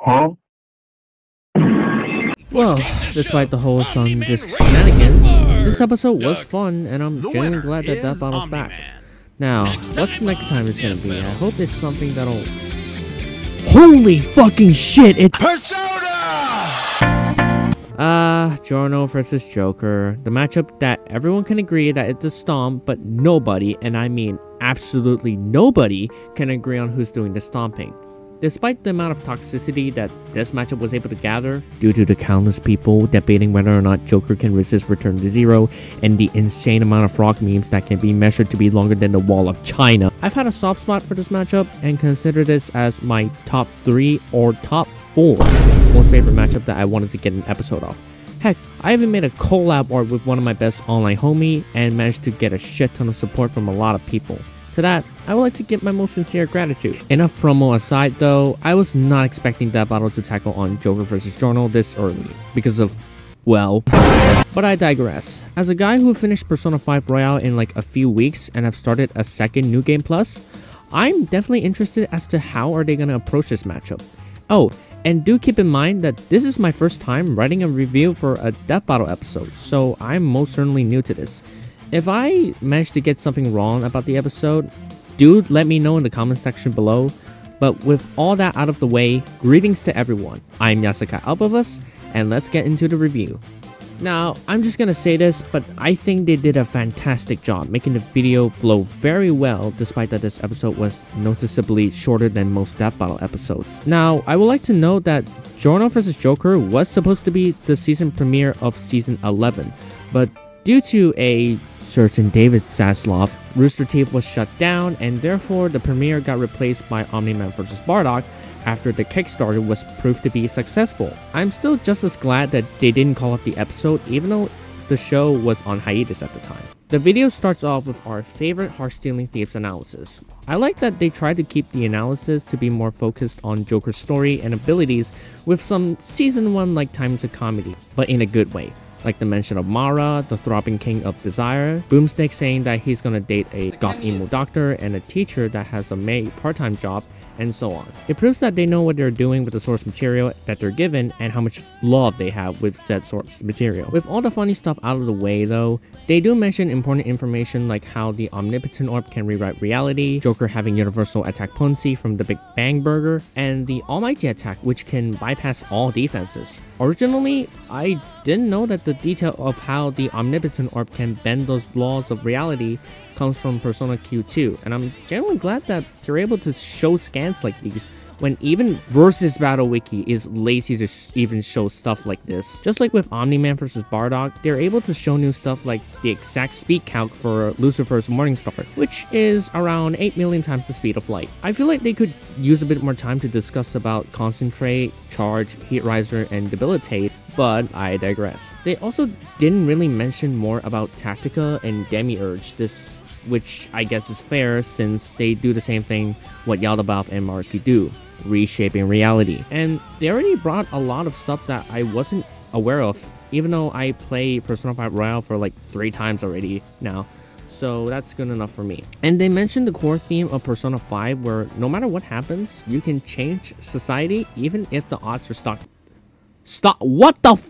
Well, despite the whole Sun Disc shenanigans, this episode was fun, and I'm genuinely glad that Death Battle's back. Now, what's next time is gonna be? I hope it's something that'll... Holy fucking shit, it's... Persona! Giorno versus Joker. The matchup that everyone can agree that it's a stomp, but nobody, and I mean absolutely nobody, can agree on who's doing the stomping. Despite the amount of toxicity that this matchup was able to gather, due to the countless people debating whether or not Joker can resist Return to Zero, and the insane amount of frog memes that can be measured to be longer than the Wall of China, I've had a soft spot for this matchup and consider this as my top 3 or top 4 most favorite matchup that I wanted to get an episode of. Heck, I even made a collab art with one of my best online homie and managed to get a shit ton of support from a lot of people. To that, I would like to give my most sincere gratitude. Enough promo aside though, I was not expecting that battle to tackle on Joker vs. Giorno this early, because of, well, but I digress. As a guy who finished Persona 5 Royal in like a few weeks and have started a second New Game Plus, I'm definitely interested as to how are they gonna approach this matchup. Oh, and do keep in mind that this is my first time writing a review for a Death Battle episode, so I'm most certainly new to this. If I manage to get something wrong about the episode, do let me know in the comment section below. But with all that out of the way, greetings to everyone. I'm Yasuka Albavas, and let's get into the review. Now, I'm just gonna say this, but I think they did a fantastic job making the video flow very well, despite that this episode was noticeably shorter than most Death Battle episodes. Now, I would like to note that Giorno vs. Joker was supposed to be the season premiere of season 11, but due to a certain David Zaslav, Rooster Teeth was shut down, and therefore the premiere got replaced by Omni-Man vs. Bardock after the Kickstarter was proved to be successful. I'm still just as glad that they didn't call up the episode even though the show was on hiatus at the time. The video starts off with our favorite Heart-Stealing Thieves analysis. I like that they tried to keep the analysis to be more focused on Joker's story and abilities with some season 1 like times of comedy, but in a good way. Like the mention of Mara, the throbbing king of desire, Boomstick saying that he's gonna date a goth emo doctor, and a teacher that has a maid part-time job, and so on. It proves that they know what they're doing with the source material that they're given and how much love they have with said source material. With all the funny stuff out of the way though, they do mention important information like how the Omnipotent Orb can rewrite reality, Joker having universal attack potency from the Big Bang Burger, and the Almighty attack which can bypass all defenses. Originally, I didn't know that the detail of how the Omnipotent Orb can bend those laws of reality comes from Persona Q2, and I'm genuinely glad that they're able to show scans like these when even Versus Battle Wiki is lazy to even show stuff like this. Just like with Omni-Man vs. Bardock, they're able to show new stuff like the exact speed calc for Lucifer's Morningstar, which is around 8 million times the speed of light. I feel like they could use a bit more time to discuss about Concentrate, Charge, Heat Riser, and Debilitate, but I digress. They also didn't really mention more about Tactica and Demiurge, which I guess is fair since they do the same thing what Yaldabaoth and Maruki do, reshaping reality. And they already brought a lot of stuff that I wasn't aware of, even though I play Persona 5 Royal for like 3 times already now. So that's good enough for me. And they mentioned the core theme of Persona 5 where no matter what happens, you can change society even if the odds are what the f?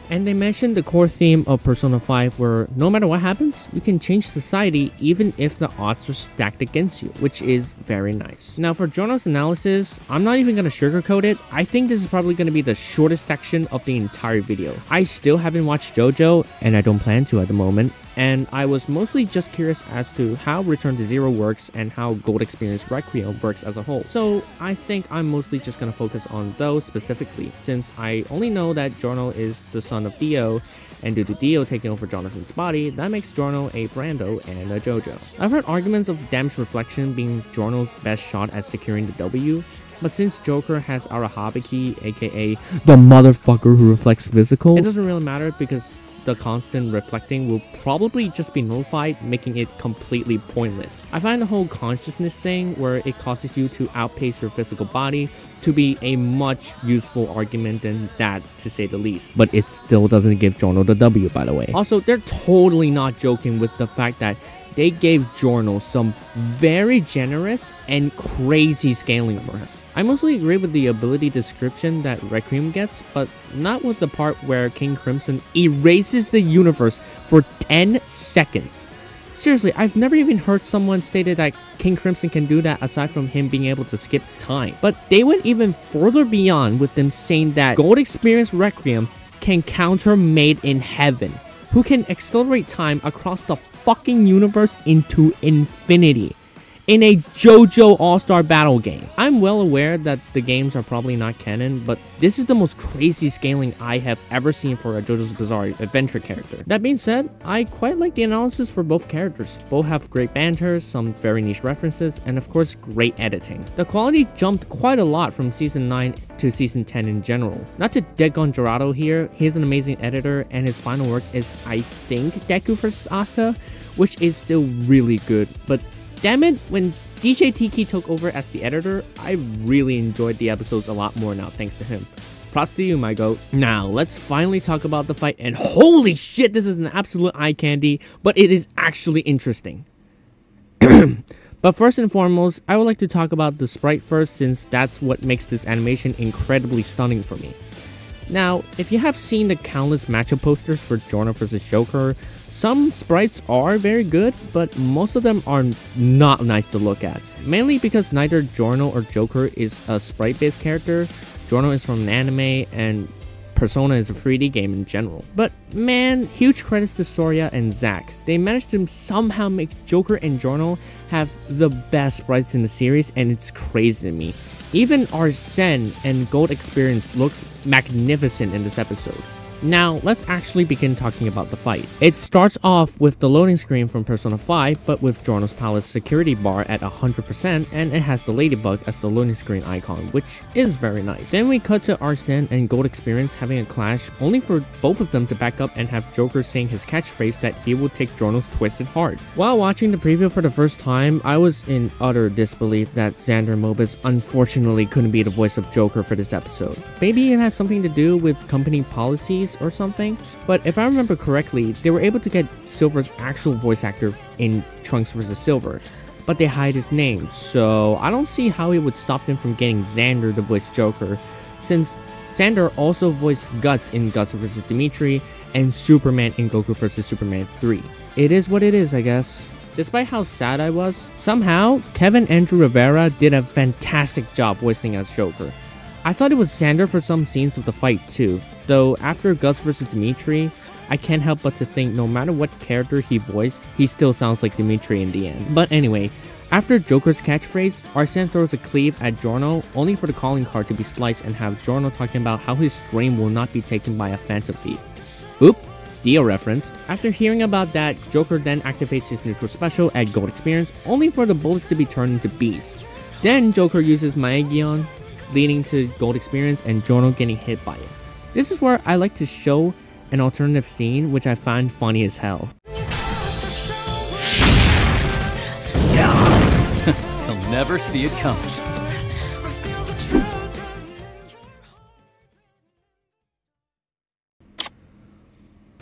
And they mentioned the core theme of Persona 5 where no matter what happens, you can change society even if the odds are stacked against you, which is very nice. Now for Giorno's analysis, I'm not even going to sugarcoat it. I think this is probably going to be the shortest section of the entire video. I still haven't watched JoJo, and I don't plan to at the moment. And I was mostly just curious as to how Return to Zero works and how Gold Experience Requiem works as a whole. So I think I'm mostly just gonna focus on those specifically, since I only know that Giorno is the son of Dio, and due to Dio taking over Jonathan's body, that makes Giorno a Brando and a JoJo. I've heard arguments of Damage Reflection being Giorno's best shot at securing the W, but since Joker has Arahabiki, aka the motherfucker who reflects physical, it doesn't really matter because the constant reflecting will probably just be nullified, making it completely pointless. I find the whole consciousness thing where it causes you to outpace your physical body to be a much useful argument than that, to say the least. But it still doesn't give Giorno the W, by the way. Also, they're totally not joking with the fact that they gave Giorno some very generous and crazy scaling for him. I mostly agree with the ability description that Requiem gets, but not with the part where King Crimson erases the universe for 10 seconds. Seriously, I've never even heard someone stated that King Crimson can do that aside from him being able to skip time. But they went even further beyond with them saying that Gold Experience Requiem can counter Made in Heaven, who can accelerate time across the fucking universe into infinity in a JoJo All-Star Battle game. I'm well aware that the games are probably not canon, but this is the most crazy scaling I have ever seen for a JoJo's Bizarre Adventure character. That being said, I quite like the analysis for both characters. Both have great banter, some very niche references, and of course great editing. The quality jumped quite a lot from Season 9 to Season 10 in general. Not to dig on Gerardo here, he's an amazing editor, and his final work is, I think, Deku vs. Asta, which is still really good, but damn it, when DJ Tiki took over as the editor, I really enjoyed the episodes a lot more now thanks to him. Props to you, my goat. Now, let's finally talk about the fight, and holy shit, this is an absolute eye candy, but it is actually interesting. But first and foremost, I would like to talk about the sprite first, since that's what makes this animation incredibly stunning for me. Now, if you have seen the countless matchup posters for Giorno vs. Joker, some sprites are very good, but most of them are not nice to look at. Mainly because neither Giorno or Joker is a sprite-based character, Giorno is from an anime, and Persona is a 3D game in general. But man, huge credits to Soria and Zack. They managed to somehow make Joker and Giorno have the best sprites in the series, and it's crazy to me. Even Arsene and Gold Experience looks magnificent in this episode. Now, let's actually begin talking about the fight. It starts off with the loading screen from Persona 5, but with Giorno's Palace security bar at 100%, and it has the ladybug as the loading screen icon, which is very nice. Then we cut to Arsene and Gold Experience having a clash, only for both of them to back up and have Joker saying his catchphrase that he will take Giorno's Twisted Heart. While watching the preview for the first time, I was in utter disbelief that Xander Mobus unfortunately couldn't be the voice of Joker for this episode. Maybe it has something to do with company policies or something, but if I remember correctly, they were able to get Silver's actual voice actor in Trunks vs. Silver, but they hide his name, so I don't see how it would stop them from getting Xander to voice Joker, since Xander also voiced Guts in Guts vs. Dimitri and Superman in Goku vs. Superman 3. It is what it is, I guess. Despite how sad I was, somehow Kevin Andrew Rivera did a fantastic job voicing as Joker. I thought it was Xander for some scenes of the fight too, though after Guts vs. Dimitri, I can't help but to think no matter what character he voiced, he still sounds like Dimitri in the end. But anyway, after Joker's catchphrase, Arsene throws a cleave at Giorno, only for the calling card to be sliced and have Giorno talking about how his dream will not be taken by a phantom thief. Oop, Dio reference. After hearing about that, Joker then activates his neutral special at Gold Experience, only for the bullets to be turned into beasts. Then Joker uses Maegion, leading to Gold Experience and Giorno getting hit by it. This is where I like to show an alternative scene, which I find funny as hell. He'll never see it coming.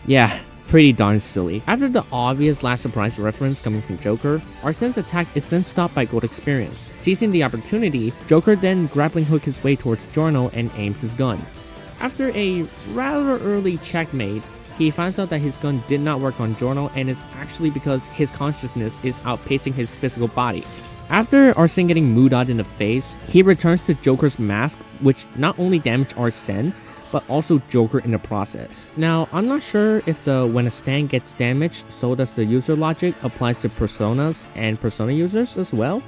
Yeah, pretty darn silly. After the obvious last surprise reference coming from Joker, Arsene's attack is then stopped by Gold Experience. Seizing the opportunity, Joker then grappling hook his way towards Giorno and aims his gun. After a rather early checkmate, he finds out that his gun did not work on Giorno, and it's actually because his consciousness is outpacing his physical body. After Arsene getting Moodot in the face, he returns to Joker's mask, which not only damaged Arsene, but also Joker in the process. Now, I'm not sure if the when a stand gets damaged, so does the user logic applies to Personas and Persona users as well,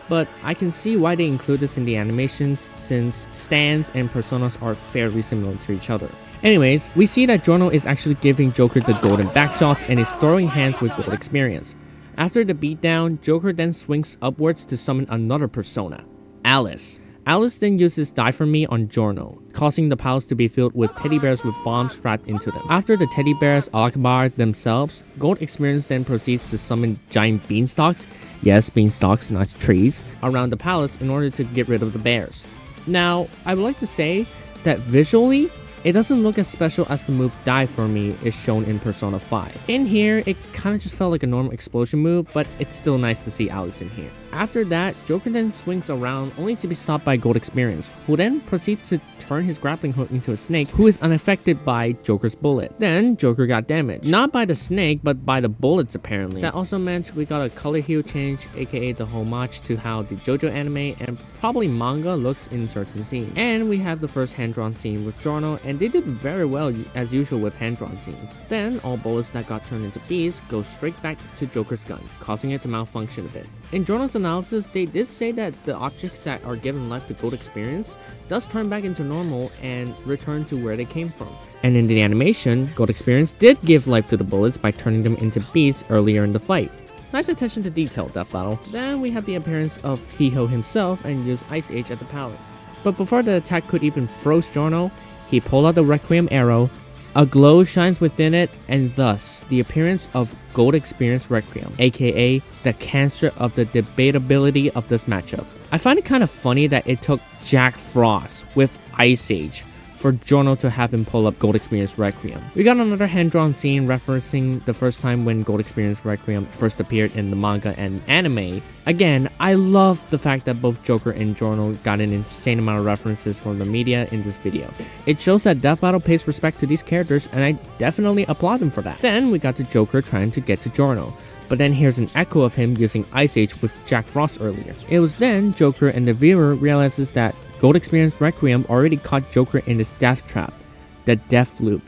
but I can see why they include this in the animations, since stands and Personas are fairly similar to each other. Anyways, we see that Giorno is actually giving Joker the golden backshots and is throwing hands with Gold Experience. After the beatdown, Joker then swings upwards to summon another Persona, Alice. Alice then uses Die For Me on Giorno, causing the palace to be filled with teddy bears with bombs strapped into them. After the teddy bears Akbar themselves, Gold Experience then proceeds to summon giant beanstalks, yes, beanstalks, not trees, around the palace in order to get rid of the bears. Now, I would like to say that visually, it doesn't look as special as the move Die For Me is shown in Persona 5. In here, it kinda just felt like a normal explosion move, but it's still nice to see Alice in here. After that, Joker then swings around only to be stopped by Gold Experience, who then proceeds to turn his grappling hook into a snake who is unaffected by Joker's bullet. Then Joker got damaged, not by the snake but by the bullets apparently. That also meant we got a color hue change, aka the homage to how the JoJo anime and probably manga looks in certain scenes. And we have the first hand-drawn scene with Giorno, and they did very well as usual with hand-drawn scenes. Then all bullets that got turned into bees go straight back to Joker's gun, causing it to malfunction a bit. In Giorno's analysis, they did say that the objects that are given life to Gold Experience does turn back into normal and return to where they came from. And in the animation, Gold Experience did give life to the bullets by turning them into bees earlier in the fight. Nice attention to detail, Death Battle. Then we have the appearance of Hiho himself and used Ice Age at the palace. But before the attack could even froze Giorno, he pulled out the Requiem arrow. A glow shines within it, and thus the appearance of Gold Experience Requiem, aka the cancer of the debatability of this matchup. I find it kind of funny that it took Jack Frost with Ice Age for Giorno to have him pull up Gold Experience Requiem. We got another hand-drawn scene referencing the first time when Gold Experience Requiem first appeared in the manga and anime. Again, I love the fact that both Joker and Giorno got an insane amount of references from the media in this video. It shows that Death Battle pays respect to these characters, and I definitely applaud them for that. Then we got to Joker trying to get to Giorno, but then here's an echo of him using Ice Age with Jack Frost earlier. It was then Joker and the viewer realizes that Gold Experience Requiem already caught Joker in his death trap, the death loop.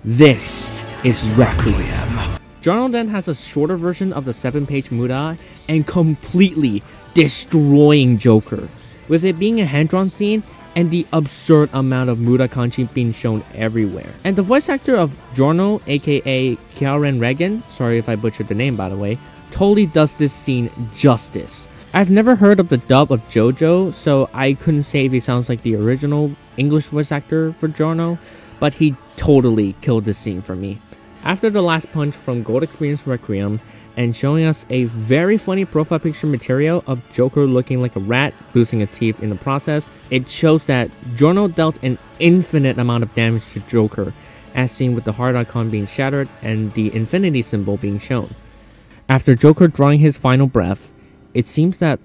This is Requiem. Giorno then has a shorter version of the 7-page Muda and completely destroying Joker, with it being a hand-drawn scene and the absurd amount of Muda kanji being shown everywhere. And the voice actor of Giorno, aka Karen Regan, sorry if I butchered the name by the way, totally does this scene justice. I've never heard of the dub of JoJo, so I couldn't say if he sounds like the original English voice actor for Giorno, but he totally killed this scene for me. After the last punch from Gold Experience Requiem and showing us a very funny profile picture material of Joker looking like a rat, losing a teeth in the process, it shows that Giorno dealt an infinite amount of damage to Joker, as seen with the heart icon being shattered and the infinity symbol being shown. After Joker drawing his final breath, it seems that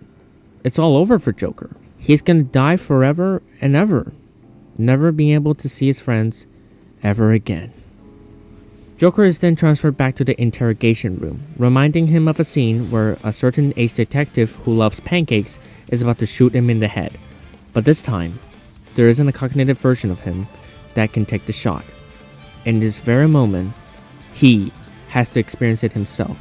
it's all over for Joker. He's gonna die forever and ever, never being able to see his friends ever again. Joker is then transferred back to the interrogation room, reminding him of a scene where a certain ace detective who loves pancakes is about to shoot him in the head. But this time, there isn't a cognitive version of him that can take the shot. In this very moment, he has to experience it himself.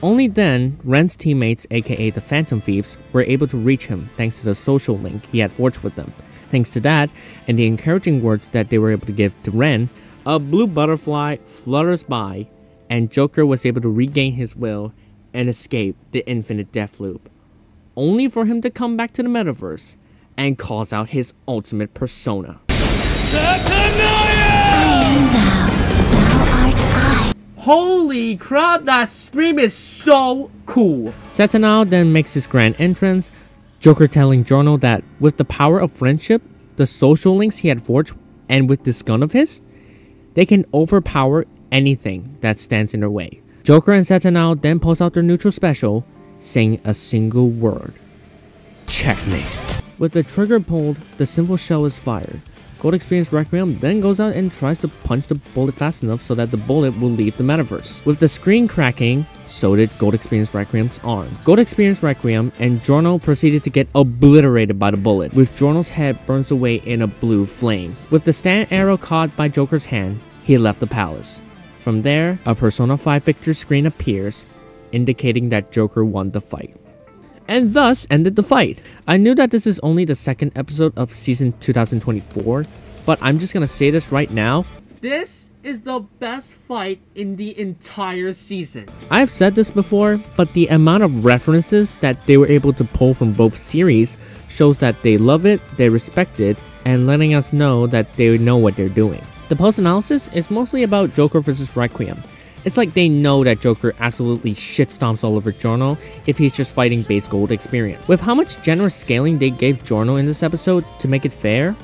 Only then, Ren's teammates, aka the Phantom Thieves, were able to reach him thanks to the social link he had forged with them. Thanks to that, and the encouraging words that they were able to give to Ren, a blue butterfly flutters by, and Joker was able to regain his will and escape the infinite death loop, only for him to come back to the metaverse and cause out his ultimate persona. Holy crap, that stream is so cool! Satanael then makes his grand entrance, Joker telling Giorno that with the power of friendship, the social links he had forged, and with this gun of his, they can overpower anything that stands in their way. Joker and Satanael then pulls out their neutral special, saying a single word. Checkmate. With the trigger pulled, the simple shell is fired. Gold Experience Requiem then goes out and tries to punch the bullet fast enough so that the bullet will leave the metaverse. With the screen cracking, so did Gold Experience Requiem's arm. Gold Experience Requiem and Giorno proceeded to get obliterated by the bullet, with Giorno's head burns away in a blue flame. With the stand arrow caught by Joker's hand, he left the palace. From there, a Persona 5 victory screen appears, indicating that Joker won the fight. And thus ended the fight. I knew that this is only the second episode of season 2024, but I'm just gonna say this right now. This is the best fight in the entire season. I've said this before, but the amount of references that they were able to pull from both series shows that they love it, they respect it, and letting us know that they know what they're doing. The post-analysis is mostly about Joker vs. Requiem. It's like they know that Joker absolutely shitstomps all over Giorno if he's just fighting base Gold Experience. With how much generous scaling they gave Giorno in this episode to make it fair,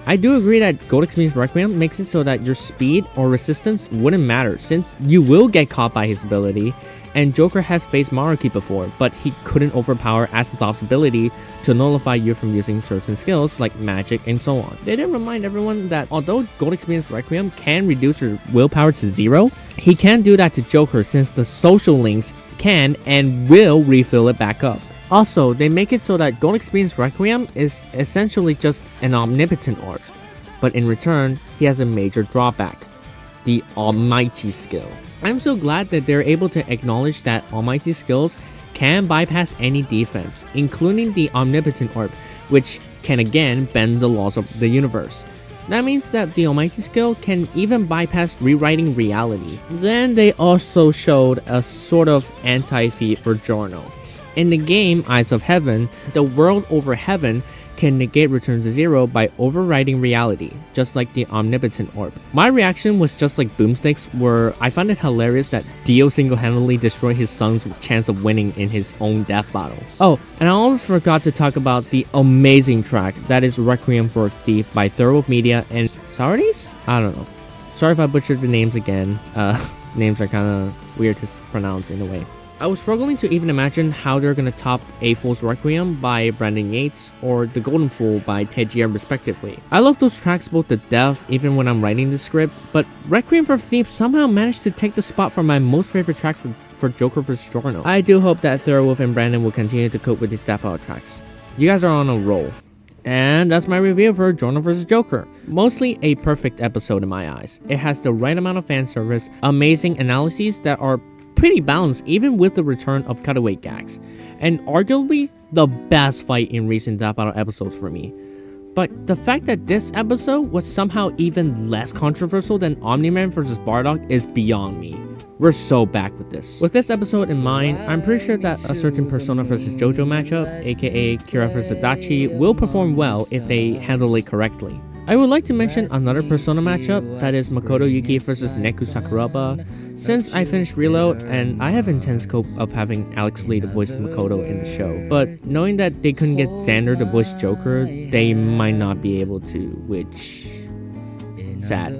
I do agree that Gold Experience Requiem makes it so that your speed or resistance wouldn't matter, since you will get caught by his ability, And Joker has faced Maruki before, but he couldn't overpower Astaroth's ability to nullify you from using certain skills like magic and so on. They didn't remind everyone that although Gold Experience Requiem can reduce your willpower to 0, he can't do that to Joker since the social links can and will refill it back up. Also, they make it so that Gold Experience Requiem is essentially just an omnipotent orb, but in return, he has a major drawback: the Almighty skill. I'm so glad that they're able to acknowledge that Almighty skills can bypass any defense, including the Omnipotent Orb, which can again bend the laws of the universe. That means that the Almighty skill can even bypass rewriting reality. Then they also showed a sort of anti-feat for Giorno. In the game Eyes of Heaven, the world over heaven can negate return to 0 by overriding reality, just like the Omnipotent Orb. My reaction was just like Boomstick's, where I found it hilarious that Dio single-handedly destroyed his son's chance of winning in his own death battle. Oh, and I almost forgot to talk about the amazing track that is Requiem for a Thief by Thorough Media and Sardis? I don't know. Sorry if I butchered the names again. Names are kinda weird to pronounce in a way. I was struggling to even imagine how they're gonna top A Fool's Requiem by Brandon Yates or The Golden Fool by Tejiya respectively. I love those tracks both to death even when I'm writing the script, but Requiem for a Thief somehow managed to take the spot for my most favorite track for Joker vs. Giorno. I do hope that Thorwolf and Brandon will continue to cope with these step out tracks. You guys are on a roll. And that's my review for Giorno vs. Joker. Mostly a perfect episode in my eyes. It has the right amount of fan service, amazing analyses that are pretty balanced even with the return of cutaway gags, and arguably the best fight in recent Death Battle episodes for me. But the fact that this episode was somehow even less controversial than Omni-Man vs. Bardock is beyond me. We're so back with this. With this episode in mind, I'm pretty sure that a certain Persona vs. JoJo matchup, aka Kira vs. Adachi, will perform well if they handle it correctly. I would like to mention another Persona matchup, that is Makoto Yuki vs. Neku Sakuraba. Since I finished Reload, and I have intense hope of having Alex Lee to voice Makoto in the show, but knowing that they couldn't get Xander to voice Joker, they might not be able to, which sad.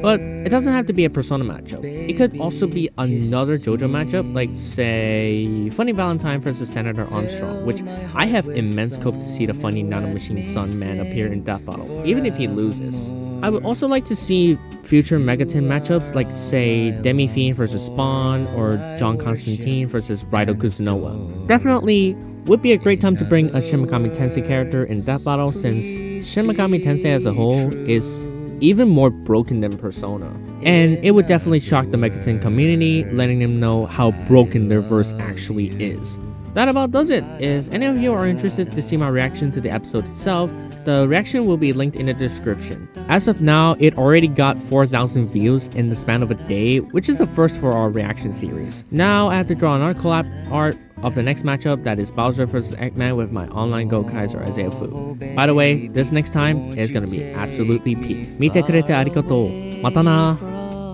But it doesn't have to be a Persona matchup. It could also be another JoJo matchup, like say Funny Valentine vs. Senator Armstrong, which I have immense hope to see the Funny Nanomachine Sun Man appear in Death Battle, even if he loses. I would also like to see future Megaton matchups like say Demi Fiend vs. Spawn or John Constantine vs. Raido Kusunoa. Definitely would be a great time to bring a Shin Megami Tensei character in Death Battle, since Shin Megami Tensei as a whole is even more broken than Persona. And it would definitely shock the Megaton community, letting them know how broken their verse actually is. That about does it. If any of you are interested to see my reaction to the episode itself, the reaction will be linked in the description. As of now, it already got 4,000 views in the span of a day, which is a first for our reaction series. Now I have to draw another collab art of the next matchup, that is Bowser vs. Eggman with my online Go Kaiser Isaiah Fu. By the way, this next time is gonna be absolutely peak. 見てくれてありがとう。またな。